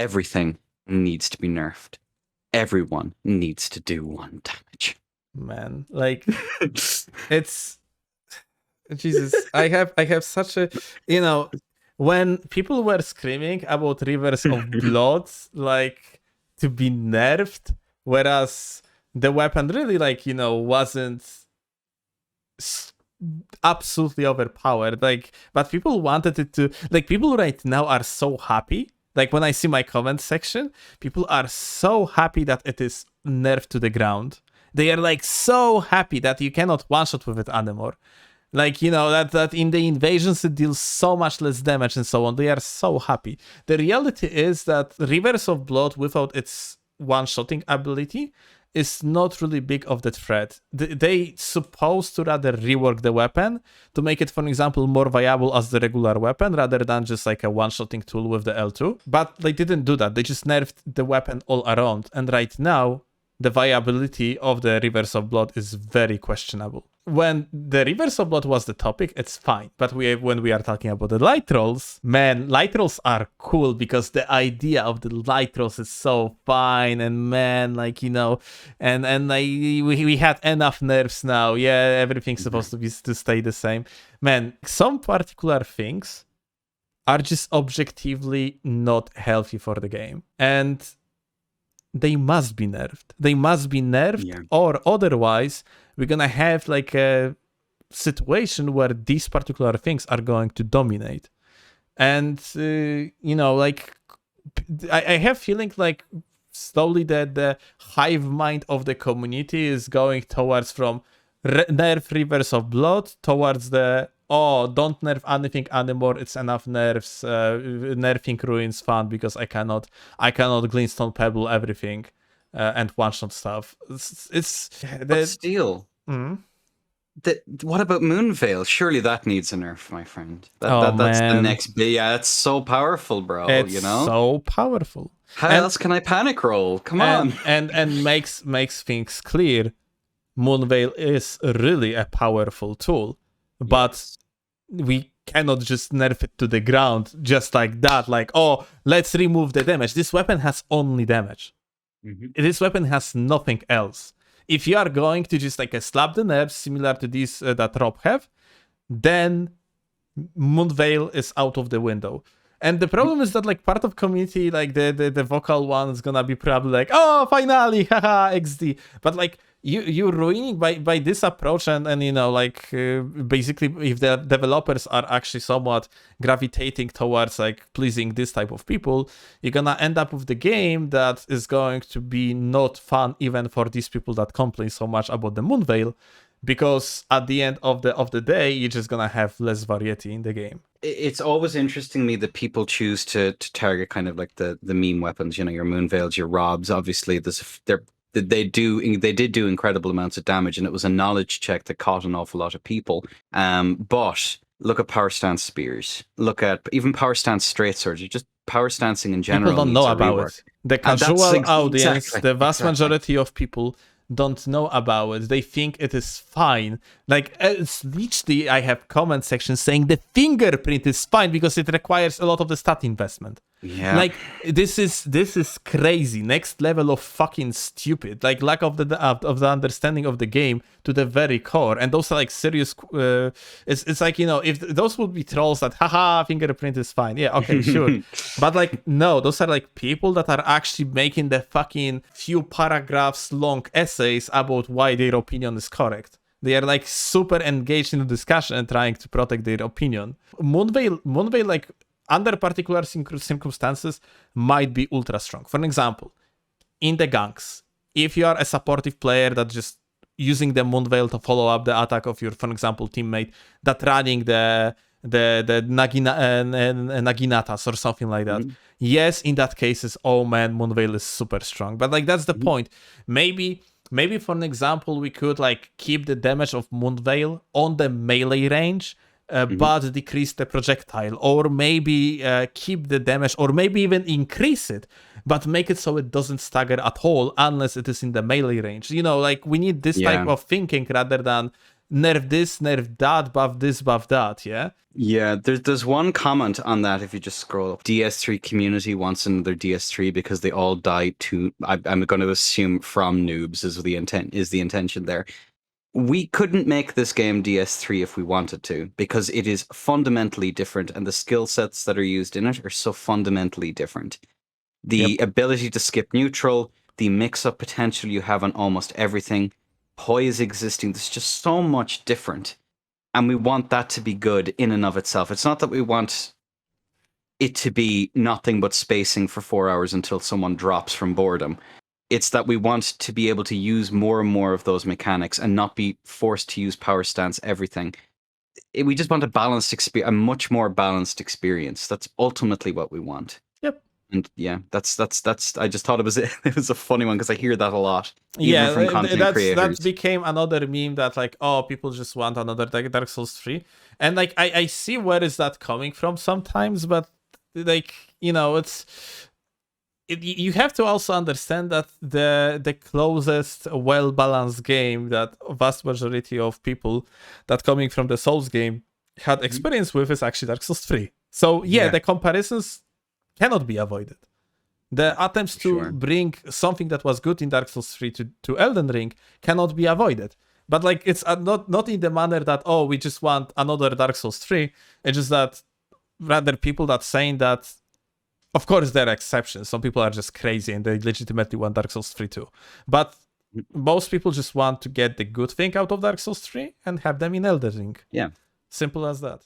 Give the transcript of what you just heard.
everything needs to be nerfed. Everyone needs to do 1 damage. Man, like it's Jesus. I have such a, when people were screaming about rivers of blood like to be nerfed, whereas the weapon really wasn't absolutely overpowered, but people wanted it to, people right now are so happy. Like when I see my comment section, people are so happy that it is nerfed to the ground. They are like so happy that you cannot one-shot with it anymore. Like, that in the invasions it deals so much less damage and so on. They are so happy. The reality is that Rivers of Blood without its one-shotting ability is not really big of the threat. They supposed to rather rework the weapon to make it, for example, more viable as the regular weapon rather than just like a one-shotting tool with the L2. But they didn't do that. They just nerfed the weapon all around. And right now, the viability of the Rivers of Blood is very questionable. When the Rivers of Blood was the topic, it's fine. But when we are talking about the light rolls, man, light rolls are cool because the idea of the light rolls is so fine. And man, we had enough nerfs now. Yeah, everything's supposed to stay the same. Man, some particular things are just objectively not healthy for the game. And they must be nerfed. They must be nerfed, or otherwise we're gonna have like a situation where these particular things are going to dominate. And I have feeling like slowly that the hive mind of the community is going towards from nerf Rivers of Blood towards the don't nerf anything anymore. It's enough nerfs. Nerfing ruins fun because I cannot glintstone pebble everything and one-shot stuff. But still, what about Moonveil? Surely that needs a nerf, my friend. That's man. The next big. Yeah, it's so powerful, bro. It's so powerful. How else can I panic roll? Come on. And makes things clear. Moonveil is really a powerful tool, but we cannot just nerf it to the ground just like that. Like, let's remove the damage. This weapon has only damage. This weapon has nothing else. If you are going to just like slap the nerfs similar to these that Rob have, then Moonveil is out of the window. And the problem is that like part of community, like the vocal one is gonna be probably like, finally, haha, XD. But like you're ruining by this approach, and basically if the developers are actually somewhat gravitating towards like pleasing this type of people, you're gonna end up with the game that is going to be not fun even for these people that complain so much about the Moonveil, because at the end of the day you're just gonna have less variety in the game. It's always interesting to me that people choose to target kind of like the meme weapons, your Moonveils, your Robs. Obviously they did do incredible amounts of damage, and it was a knowledge check that caught an awful lot of people. But look at power stance spears. Look at even power stance straight swords. Just power stancing in general. People don't know about it. The casual audience, the vast majority of people don't know about it. They think it is fine. Like, it's literally, I have comment sections saying the fingerprint is fine because it requires a lot of the stat investment. Yeah. Like, this is crazy. Next level of fucking stupid. Like, lack of the understanding of the game to the very core. And those are like serious. It's like, if those would be trolls that, haha, fingerprint is fine. Yeah, okay, sure. But like, no, those are like people that are actually making the fucking few paragraphs long essays about why their opinion is correct. They are like super engaged in the discussion and trying to protect their opinion. Moonveil, like, under particular circumstances, might be ultra strong. For example, in the ganks, if you are a supportive player that just using the Moonveil to follow up the attack of your, for example, teammate, that running the Naginatas or something like that. Yes, in that cases, Moonveil is super strong. But like that's the point. Maybe for an example, we could like keep the damage of Moonveil on the melee range, but decrease the projectile, or maybe keep the damage, or maybe even increase it, but make it so it doesn't stagger at all unless it is in the melee range. Like we need this type of thinking rather than nerf this, nerf that, buff this, buff that, yeah? Yeah, there's one comment on that if you just scroll up. DS3 community wants another DS3 because they all died to. I'm going to assume from noobs is the intention there. We couldn't make this game DS3 if we wanted to, because it is fundamentally different, and the skill sets that are used in it are so fundamentally different. The ability to skip neutral, the mix-up potential you have on almost everything, poise existing, there's just so much different. And we want that to be good in and of itself. It's not that we want it to be nothing but spacing for 4 hours until someone drops from boredom. It's that we want to be able to use more and more of those mechanics and not be forced to use power stance everything. We just want a balanced experience, a much more balanced experience. That's ultimately what we want. Yep. And yeah, that's. I just thought it was a funny one because I hear that a lot. Yeah, from content creators. that became another meme that like, oh, people just want another Dark Souls 3. And like I see where is that coming from sometimes, but like, you know, you have to also understand that the closest well-balanced game that vast majority of people that coming from the Souls game had experience with is actually Dark Souls 3. So yeah, the comparisons cannot be avoided. The attempts to bring something that was good in Dark Souls 3 to Elden Ring cannot be avoided. But like, it's not in the manner that, oh, we just want another Dark Souls 3. It's just that rather people that saying that, of course, there are exceptions. Some people are just crazy and they legitimately want Dark Souls 3 too. But most people just want to get the good thing out of Dark Souls 3 and have them in Elden Ring. Yeah. Simple as that.